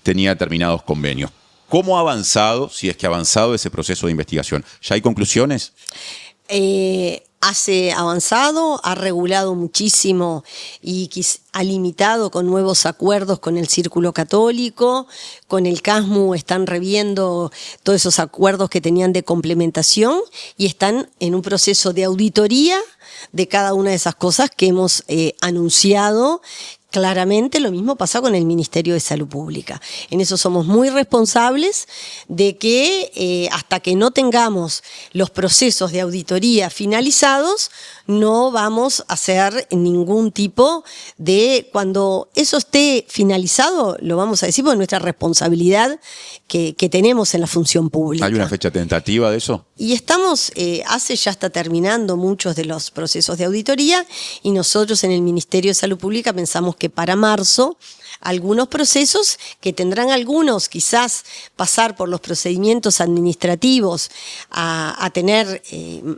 tenía determinados convenios. ¿Cómo ha avanzado, si es que ha avanzado ese proceso de investigación? ¿Ya hay conclusiones? Hace avanzado, ha regulado muchísimo y ha limitado con nuevos acuerdos con el Círculo Católico, con el Casmu están reviendo todos esos acuerdos que tenían de complementación y están en un proceso de auditoría de cada una de esas cosas que hemos anunciado. Claramente lo mismo pasa con el Ministerio de Salud Pública. En eso somos muy responsables de que hasta que no tengamos los procesos de auditoría finalizados, no vamos a hacer ningún tipo de... Cuando eso esté finalizado, lo vamos a decir por nuestra responsabilidad que tenemos en la función pública. ¿Hay una fecha tentativa de eso? Y estamos, ya está terminando muchos de los procesos de auditoría y nosotros en el Ministerio de Salud Pública pensamos que para marzo algunos procesos que tendrán algunos quizás pasar por los procedimientos administrativos a tener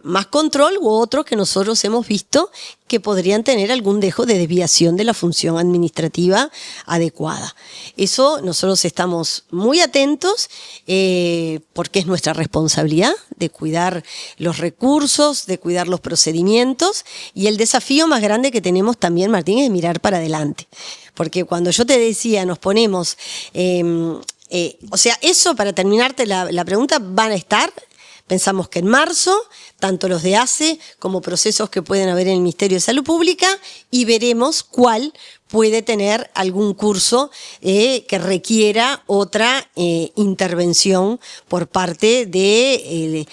más control u otros que nosotros hemos visto que podrían tener algún dejo de desviación de la función administrativa adecuada. Eso nosotros estamos muy atentos porque es nuestra responsabilidad de cuidar los recursos, de cuidar los procedimientos y el desafío más grande que tenemos también, Martín, es mirar para adelante. Porque cuando yo te decía, nos ponemos, o sea, eso para terminarte la pregunta, van a estar, pensamos que en marzo, tanto los de ACE como procesos que pueden haber en el Ministerio de Salud Pública y veremos cuál puede tener algún curso que requiera otra intervención por parte de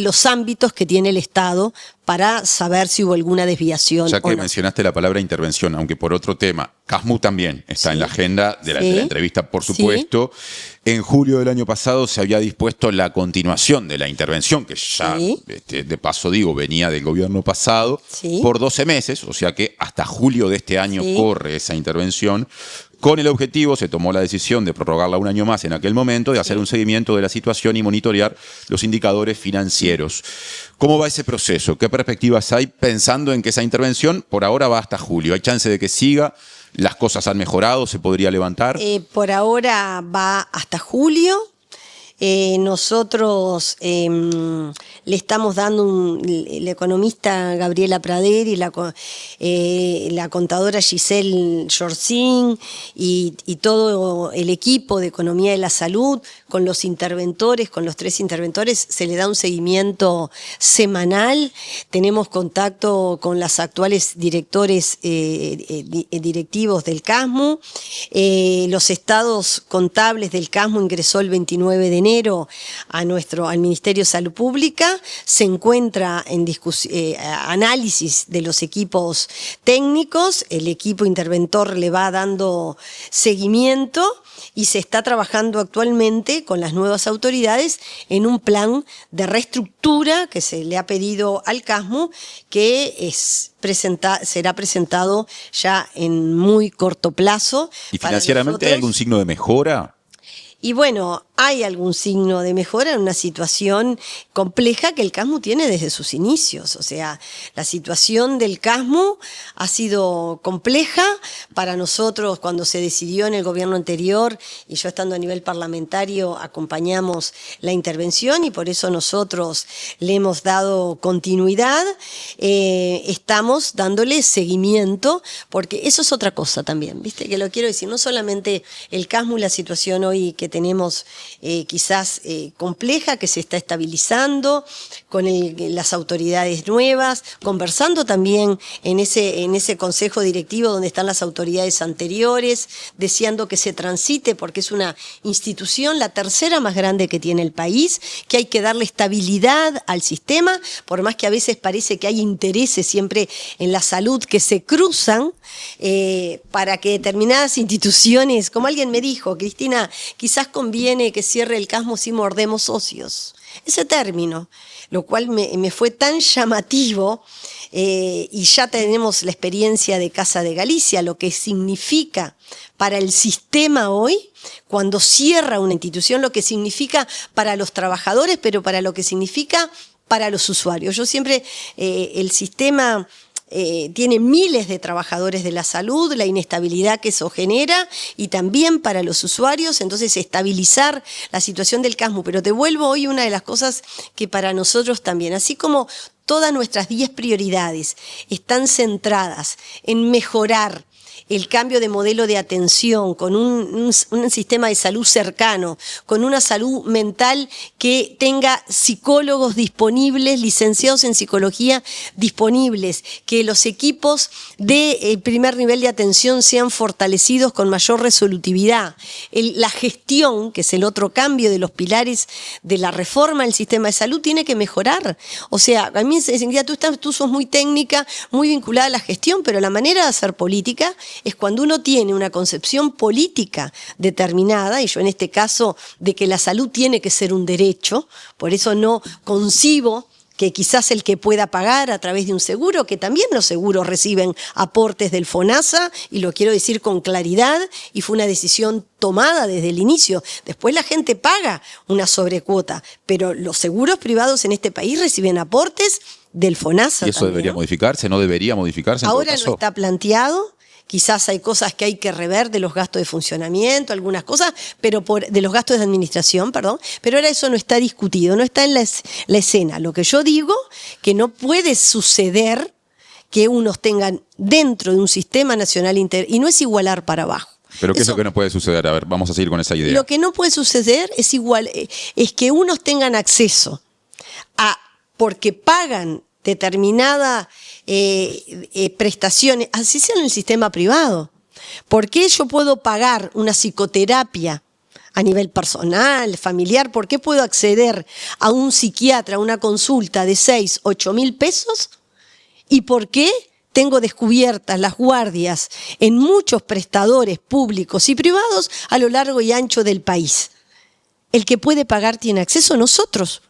los ámbitos que tiene el Estado para saber si hubo alguna desviación. Ya que o no. mencionaste la palabra intervención, aunque por otro tema, Casmu también está en la agenda de la entrevista, por supuesto. En julio del año pasado se había dispuesto la continuación de la intervención, que ya, de paso digo, venía del gobierno pasado, por 12 meses, o sea que hasta julio de este año corre esa intervención. Con el objetivo, se tomó la decisión de prorrogarla un año más en aquel momento, de hacer un seguimiento de la situación y monitorear los indicadores financieros. ¿Cómo va ese proceso? ¿Qué perspectivas hay pensando en que esa intervención por ahora va hasta julio? ¿Hay chance de que siga? ¿Las cosas han mejorado? ¿Se podría levantar? Por ahora va hasta julio. Nosotros le estamos dando la economista Gabriela Prader y la contadora Giselle Jorcin y todo el equipo de Economía de la Salud con los interventores, con los 3 interventores, se le da un seguimiento semanal. Tenemos contacto con los actuales directores directivos del Casmu. Los estados contables del Casmu ingresó el 29 de enero al Ministerio de Salud Pública, se encuentra en análisis de los equipos técnicos, el equipo interventor le va dando seguimiento y se está trabajando actualmente con las nuevas autoridades en un plan de reestructura que se le ha pedido al Casmu, que será presentado ya en muy corto plazo. ¿Y financieramente hay algún signo de mejora? Y bueno, hay algún signo de mejora en una situación compleja que el Casmu tiene desde sus inicios. O sea, la situación del Casmu ha sido compleja para nosotros cuando se decidió en el gobierno anterior y yo estando a nivel parlamentario acompañamos la intervención y por eso nosotros le hemos dado continuidad. Estamos dándole seguimiento porque eso es otra cosa también, ¿viste? Que lo quiero decir, no solamente el Casmu, la situación hoy que tenemos quizás compleja, que se está estabilizando con las autoridades nuevas, conversando también en ese consejo directivo donde están las autoridades anteriores, deseando que se transite porque es una institución, la tercera más grande que tiene el país, que hay que darle estabilidad al sistema, por más que a veces parece que hay intereses siempre en la salud que se cruzan para que determinadas instituciones, como alguien me dijo, Cristina, quizás conviene que cierre el Casmu si mordemos socios. ese término, lo cual me fue tan llamativo. Y ya tenemos la experiencia de Casa de Galicia, lo que significa para el sistema hoy, cuando cierra una institución, lo que significa para los trabajadores, pero para lo que significa para los usuarios. Yo siempre, el sistema tiene miles de trabajadores de la salud, la inestabilidad que eso genera, y también para los usuarios, entonces estabilizar la situación del CASMU. Pero te vuelvo hoy una de las cosas que para nosotros también, así como todas nuestras 10 prioridades están centradas en mejorar el cambio de modelo de atención, con un sistema de salud cercano, con una salud mental que tenga psicólogos disponibles, licenciados en psicología disponibles, que los equipos de primer nivel de atención sean fortalecidos con mayor resolutividad. La gestión, que es el otro cambio de los pilares de la reforma del sistema de salud, tiene que mejorar. O sea, a mí se dice, tú sos muy técnica, muy vinculada a la gestión, pero la manera de hacer política es cuando uno tiene una concepción política determinada, y yo en este caso de que la salud tiene que ser un derecho, por eso no concibo que quizás el que pueda pagar a través de un seguro, que también los seguros reciben aportes del FONASA, y lo quiero decir con claridad, y fue una decisión tomada desde el inicio. Después la gente paga una sobrecuota, pero los seguros privados en este país reciben aportes del FONASA. ¿Y eso también, debería modificarse? ¿No debería modificarse en todo Ahora caso? no está planteado. Quizás hay cosas que hay que rever de los gastos de funcionamiento, algunas cosas, pero de los gastos de administración, perdón, pero ahora eso no está discutido, no está en la escena. Lo que yo digo, que no puede suceder que unos tengan dentro de un sistema nacional y no es igualar para abajo. ¿Pero qué es lo que no puede suceder? A ver, vamos a seguir con esa idea. Lo que no puede suceder es que unos tengan acceso porque pagan determinada prestaciones, así sea en el sistema privado. ¿Por qué yo puedo pagar una psicoterapia a nivel personal, familiar? ¿Por qué puedo acceder a un psiquiatra, a una consulta de 6, 8 mil pesos? ¿Y por qué tengo descubiertas las guardias en muchos prestadores públicos y privados a lo largo y ancho del país? El que puede pagar tiene acceso, nosotros.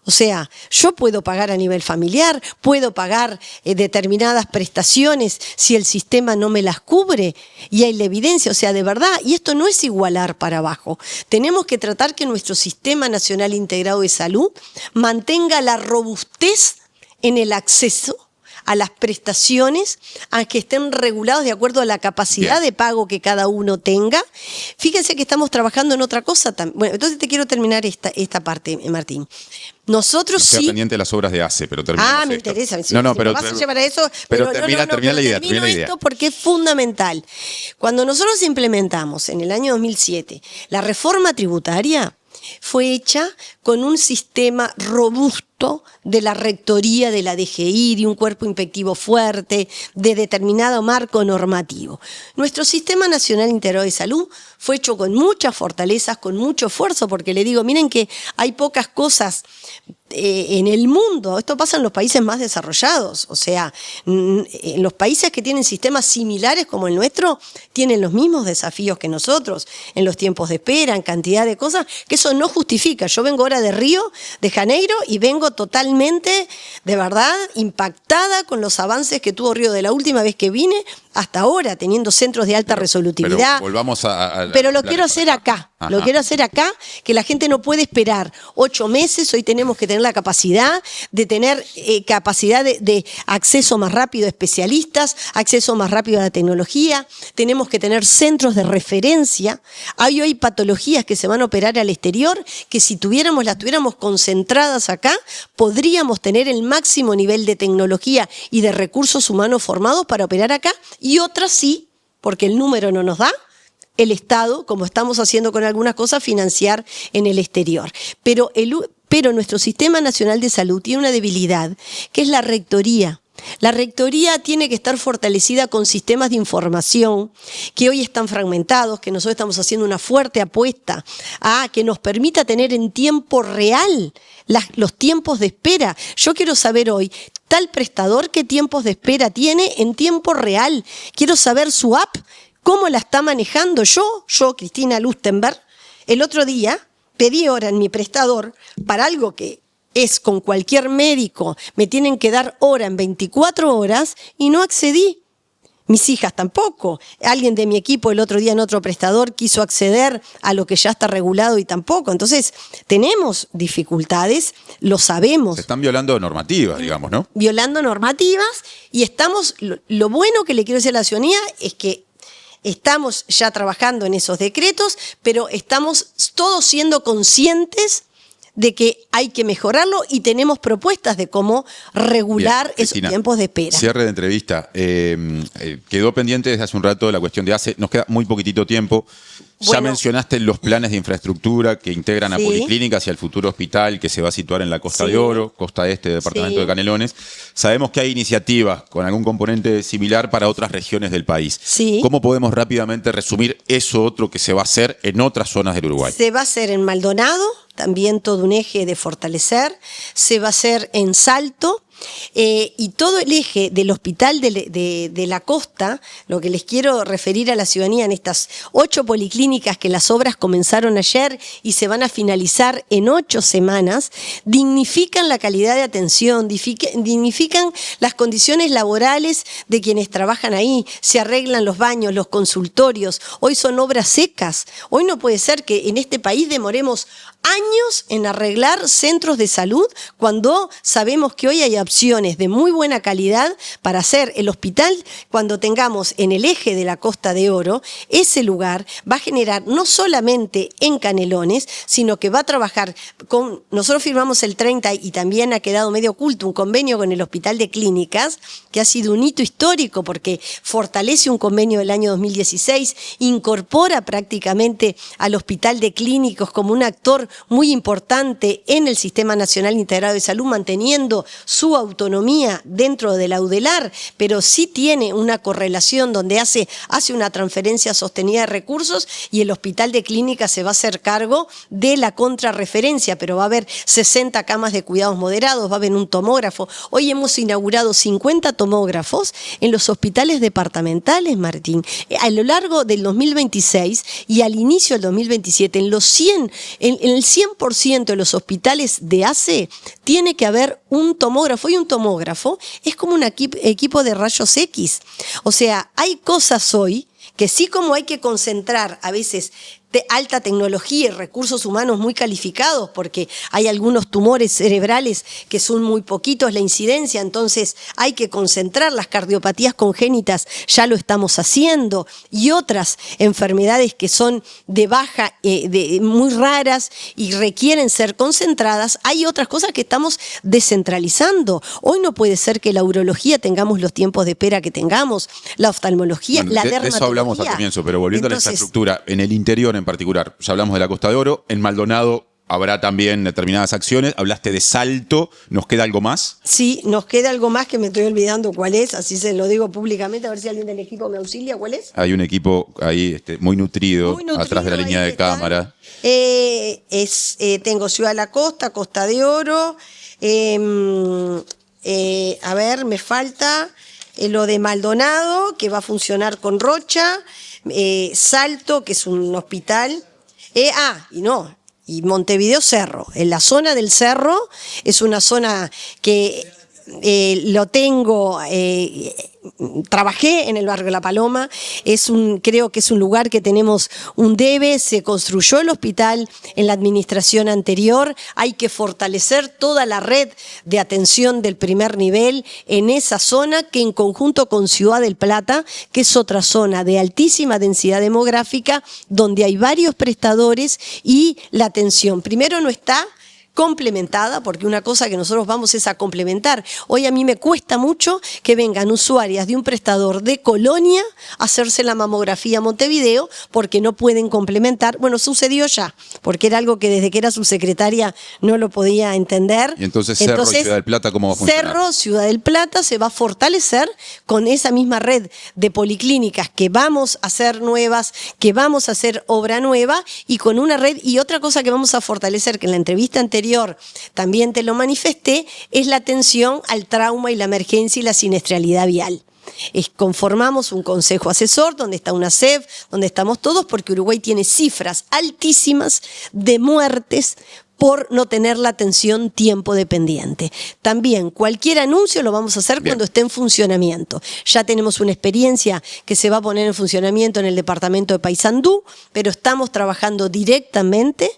O sea, yo puedo pagar a nivel familiar, puedo pagar determinadas prestaciones si el sistema no me las cubre, y hay la evidencia, o sea, de verdad, y esto no es igualar para abajo. Tenemos que tratar que nuestro Sistema Nacional Integrado de Salud mantenga la robustez en el acceso a las prestaciones, a que estén regulados de acuerdo a la capacidad de pago que cada uno tenga. Fíjense que estamos trabajando en otra cosa también. Bueno, entonces te quiero terminar esta parte, Martín. Nosotros Nos queda sí. pendiente las obras de ACE, pero terminamos Me esto. interesa. No, pero vas a llevar a eso, pero termina la idea. Termino esto porque es fundamental. Cuando nosotros implementamos en el año 2007 la reforma tributaria, fue hecha con un sistema robusto de la rectoría de la DGI, de un cuerpo inspectivo fuerte, de determinado marco normativo. Nuestro Sistema Nacional Integrado de Salud fue hecho con muchas fortalezas, con mucho esfuerzo, porque le digo, miren que hay pocas cosas en el mundo, esto pasa en los países más desarrollados, o sea, en los países que tienen sistemas similares como el nuestro, tienen los mismos desafíos que nosotros, en los tiempos de espera, en cantidad de cosas, que eso no justifica. Yo vengo ahora de Río de Janeiro y vengo totalmente, de verdad, impactada con los avances que tuvo Río de la última vez que vine hasta ahora, teniendo centros de alta resolutividad. Pero volvamos pero lo quiero hacer acá. Ajá. Lo quiero hacer acá, que la gente no puede esperar 8 meses. Hoy tenemos que tener la capacidad de tener capacidad de acceso más rápido a especialistas, acceso más rápido a la tecnología. Tenemos que tener centros de referencia. Hay hoy patologías que se van a operar al exterior, que si las tuviéramos concentradas acá, podríamos tener el máximo nivel de tecnología y de recursos humanos formados para operar acá, y otras sí, porque el número no nos da, el Estado, como estamos haciendo con algunas cosas, financiar en el exterior. Pero nuestro Sistema Nacional de Salud tiene una debilidad, que es la rectoría. La rectoría tiene que estar fortalecida con sistemas de información que hoy están fragmentados, que nosotros estamos haciendo una fuerte apuesta a que nos permita tener en tiempo real los tiempos de espera. Yo quiero saber hoy, tal prestador, qué tiempos de espera tiene en tiempo real. Quiero saber su app, cómo la está manejando. Yo, Cristina Lustenberg, el otro día pedí hora en mi prestador para algo que es con cualquier médico, me tienen que dar hora en 24 horas y no accedí. Mis hijas tampoco. Alguien de mi equipo el otro día en otro prestador quiso acceder a lo que ya está regulado y tampoco. Entonces, tenemos dificultades, lo sabemos. Se están violando normativas, digamos, ¿no? Violando normativas y estamos, lo bueno que le quiero decir a la ciudadanía es que estamos ya trabajando en esos decretos, pero estamos todos siendo conscientes de que hay que mejorarlo y tenemos propuestas de cómo regular Bien, esos Cristina, tiempos de espera. Cierre de entrevista. Quedó pendiente desde hace un rato la cuestión de ACE. Nos queda muy poquitito tiempo. Ya Bueno. mencionaste los planes de infraestructura que integran a Sí. Policlínicas y al futuro hospital que se va a situar en la Costa Sí. de Oro, costa este del departamento Sí. de Canelones. Sabemos que hay iniciativas con algún componente similar para otras regiones del país. Sí. ¿Cómo podemos rápidamente resumir eso otro que se va a hacer en otras zonas del Uruguay? Se va a hacer en Maldonado, también todo un eje de fortalecer. Se va a hacer en Salto. Y todo el eje del hospital de la costa, lo que les quiero referir a la ciudadanía en estas 8 policlínicas que las obras comenzaron ayer y se van a finalizar en 8 semanas, dignifican la calidad de atención, dignifican las condiciones laborales de quienes trabajan ahí, se arreglan los baños, los consultorios. Hoy son obras secas. Hoy no puede ser que en este país demoremos años en arreglar centros de salud cuando sabemos que hoy hay opciones de muy buena calidad para hacer el hospital. Cuando tengamos en el eje de la Costa de Oro, ese lugar va a generar no solamente en Canelones, sino que va a trabajar con, nosotros firmamos el 30 y también ha quedado medio oculto un convenio con el Hospital de Clínicas, que ha sido un hito histórico porque fortalece un convenio del año 2016, incorpora prácticamente al Hospital de Clínicos como un actor muy importante en el Sistema Nacional Integrado de Salud, manteniendo su autonomía dentro de la UDELAR, pero sí tiene una correlación donde hace una transferencia sostenida de recursos y el Hospital de Clínicas se va a hacer cargo de la contrarreferencia, pero va a haber 60 camas de cuidados moderados, va a haber un tomógrafo. Hoy hemos inaugurado 50 tomógrafos en los hospitales departamentales, Martín. A lo largo del 2026 y al inicio del 2027, en el 100% de los hospitales de ACE tiene que haber un tomógrafo, y un tomógrafo es como un equipo de rayos X. O sea, hay cosas hoy que sí, como hay que concentrar a veces de alta tecnología y recursos humanos muy calificados, porque hay algunos tumores cerebrales que son muy poquitos la incidencia, entonces hay que concentrar las cardiopatías congénitas, ya lo estamos haciendo, y otras enfermedades que son de baja, muy raras y requieren ser concentradas. Hay otras cosas que estamos descentralizando. Hoy no puede ser que la urología tengamos los tiempos de espera que tengamos, la oftalmología, Bueno, la de dermatología. eso hablamos al comienzo, pero volviendo Entonces, a la infraestructura, en el interior en particular, ya hablamos de la Costa de Oro, en Maldonado habrá también determinadas acciones, hablaste de Salto, ¿nos queda algo más? sí, nos queda algo más que me estoy olvidando cuál es, así se lo digo públicamente, a ver si alguien del equipo me auxilia, ¿cuál es? Hay un equipo ahí muy nutrido, atrás de la línea ahí de está. cámara. Tengo Ciudad de la Costa, Costa de Oro, a ver, me falta lo de Maldonado, que va a funcionar con Rocha, Salto, que es un hospital, y Montevideo Cerro. En la zona del Cerro es una zona que trabajé en el barrio La Paloma, creo que es un lugar que tenemos un debe, se construyó el hospital en la administración anterior, hay que fortalecer toda la red de atención del primer nivel en esa zona, que en conjunto con Ciudad del Plata, que es otra zona de altísima densidad demográfica, donde hay varios prestadores y la atención primero no está complementada, porque una cosa que nosotros vamos es a complementar. Hoy a mí me cuesta mucho que vengan usuarias de un prestador de Colonia a hacerse la mamografía a Montevideo porque no pueden complementar. Bueno, sucedió ya, porque era algo que desde que era subsecretaria no lo podía entender. Y entonces Cerro y Ciudad del Plata, ¿cómo va a funcionar? Cerro, Ciudad del Plata se va a fortalecer con esa misma red de policlínicas que vamos a hacer nuevas, que vamos a hacer obra nueva, y con una red. Y otra cosa que vamos a fortalecer, que en la entrevista anterior también te lo manifesté, es la atención al trauma y la emergencia y la siniestralidad vial. conformamos un consejo asesor donde está UNACEF, donde estamos todos, porque Uruguay tiene cifras altísimas de muertes por no tener la atención tiempo dependiente. También cualquier anuncio lo vamos a hacer cuando esté en funcionamiento. Ya tenemos una experiencia que se va a poner en funcionamiento en el departamento de Paysandú, pero estamos trabajando directamente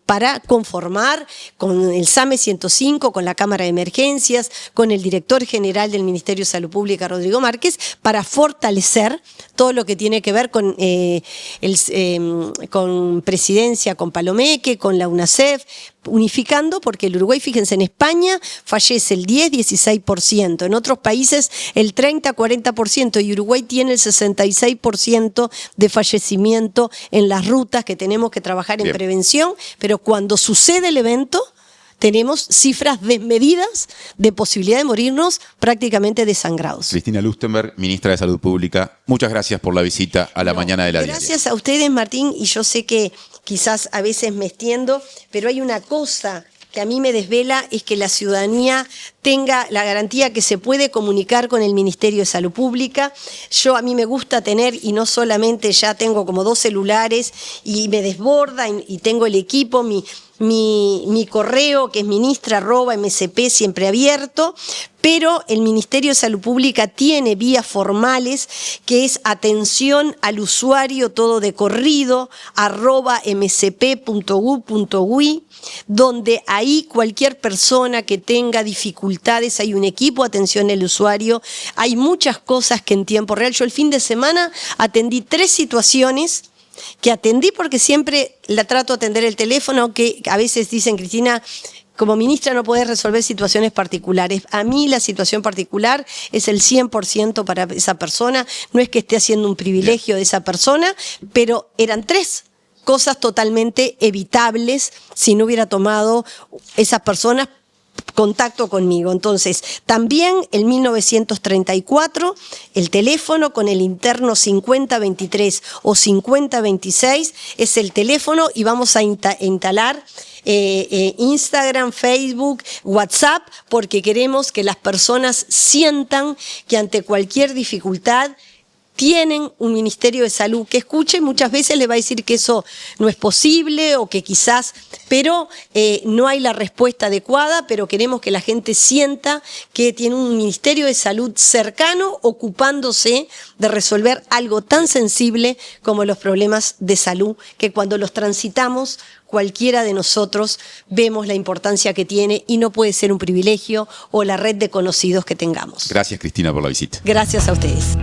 para conformar con el SAME 105, con la Cámara de Emergencias, con el director general del Ministerio de Salud Pública, Rodrigo Márquez, para fortalecer todo lo que tiene que ver con presidencia, con Palomeque, con la UNACEF, unificando, porque el Uruguay, fíjense, en España fallece el 10-16%, en otros países el 30-40%, y Uruguay tiene el 66% de fallecimiento en las rutas, que tenemos que trabajar en prevención, pero cuando sucede el evento tenemos cifras desmedidas de posibilidad de morirnos prácticamente desangrados. Cristina Lustenberg, ministra de Salud Pública, muchas gracias por la visita a la mañana de la diaria. Gracias a ustedes, Martín, y yo sé que quizás a veces me extiendo, pero hay una cosa que a mí me desvela, es que la ciudadanía tenga la garantía que se puede comunicar con el Ministerio de Salud Pública. A mí me gusta tener, y no solamente, ya tengo como 2 celulares y me desborda, y tengo el equipo, mi correo, que es ministra@msp, siempre abierto, pero el Ministerio de Salud Pública tiene vías formales, que es atención al usuario, todo de corrido, @msp.gov.uy, donde ahí cualquier persona que tenga dificultades, hay un equipo de atención al usuario, hay muchas cosas que en tiempo real. Yo el fin de semana atendí 3 situaciones que atendí porque siempre la trato de atender el teléfono, que a veces dicen, Cristina, como ministra no podés resolver situaciones particulares. A mí la situación particular es el 100% para esa persona, no es que esté haciendo un privilegio de esa persona, pero eran 3 cosas totalmente evitables si no hubiera tomado esas personas contacto conmigo. Entonces, también el 1934, el teléfono con el interno 5023 o 5026 es el teléfono, y vamos a instalar Instagram, Facebook, WhatsApp, porque queremos que las personas sientan que ante cualquier dificultad tienen un Ministerio de Salud que escuche. Muchas veces le va a decir que eso no es posible o que quizás, pero no hay la respuesta adecuada, pero queremos que la gente sienta que tiene un Ministerio de Salud cercano ocupándose de resolver algo tan sensible como los problemas de salud, que cuando los transitamos cualquiera de nosotros vemos la importancia que tiene, y no puede ser un privilegio o la red de conocidos que tengamos. Gracias, Cristina, por la visita. Gracias a ustedes.